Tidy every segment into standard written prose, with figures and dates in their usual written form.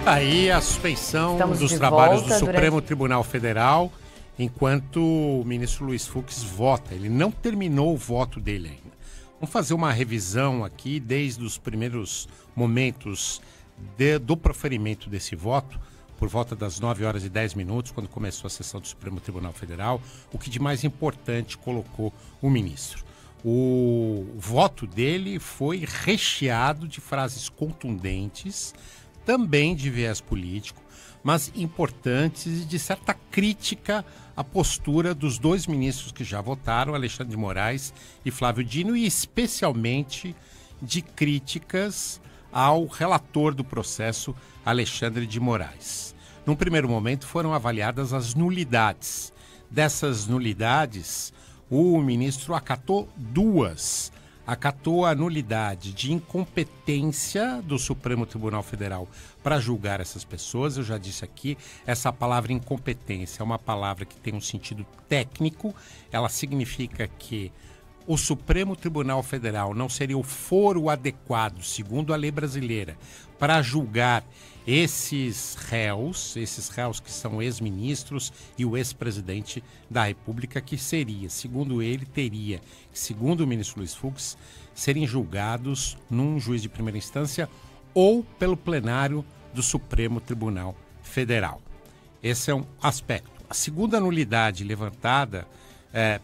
Aí a suspensão Estamos dos de trabalhos do volta Supremo Tribunal Federal, enquanto o ministro Luiz Fux vota. Ele não terminou o voto dele ainda. Vamos fazer uma revisão aqui desde os primeiros momentos do proferimento desse voto, por volta das 9h10, quando começou a sessão do Supremo Tribunal Federal, o que de mais importante colocou o ministro. O voto dele foi recheado de frases contundentes, também de viés político, mas importantes e de certa crítica à postura dos dois ministros que já votaram, Alexandre de Moraes e Flávio Dino, e especialmente de críticas ao relator do processo, Alexandre de Moraes. Num primeiro momento foram avaliadas as nulidades. Dessas nulidades, o ministro acatou duas. Acatou a nulidade de incompetência do Supremo Tribunal Federal para julgar essas pessoas. Eu já disse aqui, essa palavra incompetência é uma palavra que tem um sentido técnico. Ela significa que o Supremo Tribunal Federal não seria o foro adequado, segundo a lei brasileira, para julgar esses réus que são ex-ministros e o ex-presidente da República, que seria, segundo ele, segundo o ministro Luiz Fux, serem julgados num juiz de primeira instância ou pelo plenário do Supremo Tribunal Federal. Esse é um aspecto. A segunda nulidade levantada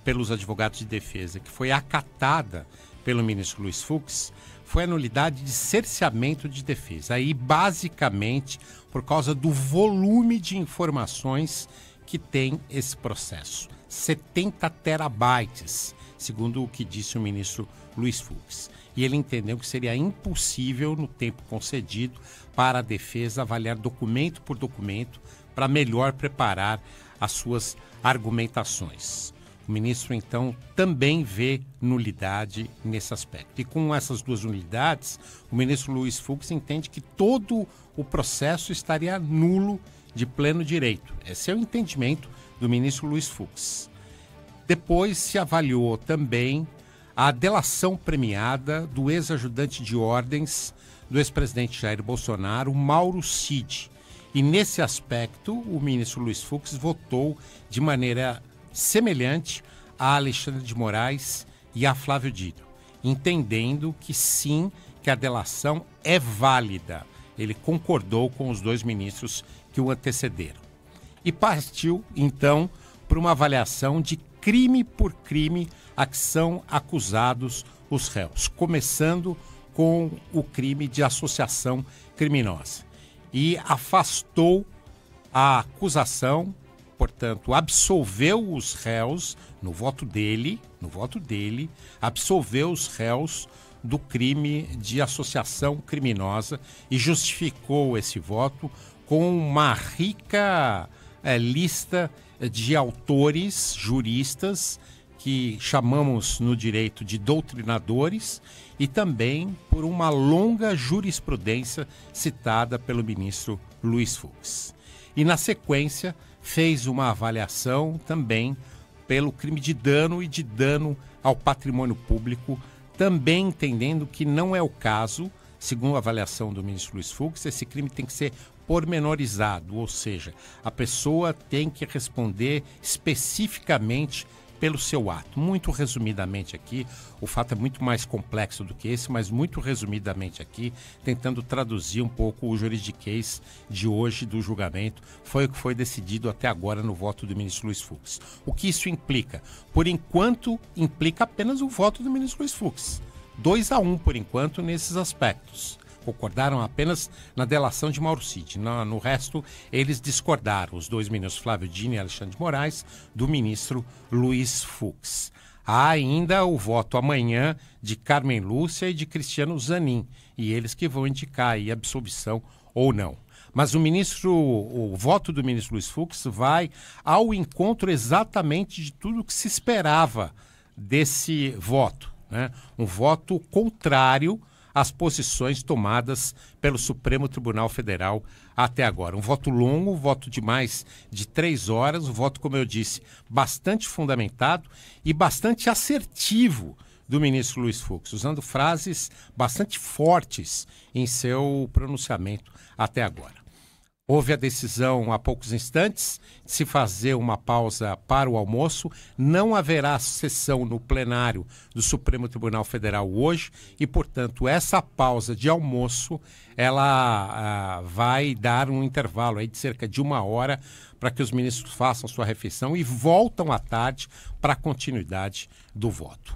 pelos advogados de defesa, que foi acatada pelo ministro Luiz Fux, foi a nulidade de cerceamento de defesa. Aí, basicamente, por causa do volume de informações que tem esse processo. 70 terabytes, segundo o que disse o ministro Luiz Fux. E ele entendeu que seria impossível, no tempo concedido, para a defesa avaliar documento por documento para melhor preparar as suas argumentações. O ministro, então, também vê nulidade nesse aspecto. E com essas duas nulidades, o ministro Luiz Fux entende que todo o processo estaria nulo de pleno direito. Esse é o entendimento do ministro Luiz Fux. Depois se avaliou também a delação premiada do ex-ajudante de ordens do ex-presidente Jair Bolsonaro, Mauro Cid. E nesse aspecto, o ministro Luiz Fux votou de maneira semelhante a Alexandre de Moraes e a Flávio Dino, entendendo que sim, que a delação é válida. Ele concordou com os dois ministros que o antecederam. E partiu, então, para uma avaliação de crime por crime a que são acusados os réus, começando com o crime de associação criminosa. E afastou a acusação, portanto, absolveu os réus, no voto dele, absolveu os réus do crime de associação criminosa e justificou esse voto com uma rica lista de autores juristas que chamamos no direito de doutrinadores e também por uma longa jurisprudência citada pelo ministro Luiz Fux. E, na sequência, fez uma avaliação também pelo crime de dano e de dano ao patrimônio público, também entendendo que não é o caso, segundo a avaliação do ministro Luiz Fux, esse crime tem que ser pormenorizado, ou seja, a pessoa tem que responder especificamente pelo seu ato. Muito resumidamente aqui, o fato é muito mais complexo do que esse, mas muito resumidamente aqui, tentando traduzir um pouco o juridiquês de hoje do julgamento, foi o que foi decidido até agora no voto do ministro Luiz Fux. O que isso implica? Por enquanto, implica apenas o voto do ministro Luiz Fux. 2-1 por enquanto nesses aspectos. Concordaram apenas na delação de Mauro Cid. No resto, eles discordaram, os dois ministros Flávio Dino e Alexandre de Moraes, do ministro Luiz Fux. Há ainda o voto amanhã de Carmen Lúcia e de Cristiano Zanin, e eles que vão indicar aí absolvição ou não. Mas o voto do ministro Luiz Fux vai ao encontro exatamente de tudo que se esperava desse voto, né? Um voto contrário às posições tomadas pelo Supremo Tribunal Federal até agora. Um voto longo, um voto de mais de 3 horas, um voto, como eu disse, bastante fundamentado e bastante assertivo do ministro Luiz Fux, usando frases bastante fortes em seu pronunciamento até agora. Houve a decisão há poucos instantes de se fazer uma pausa para o almoço. Não haverá sessão no plenário do Supremo Tribunal Federal hoje e, portanto, essa pausa de almoço ela vai dar um intervalo aí de cerca de 1 hora para que os ministros façam sua refeição e voltam à tarde para a continuidade do voto.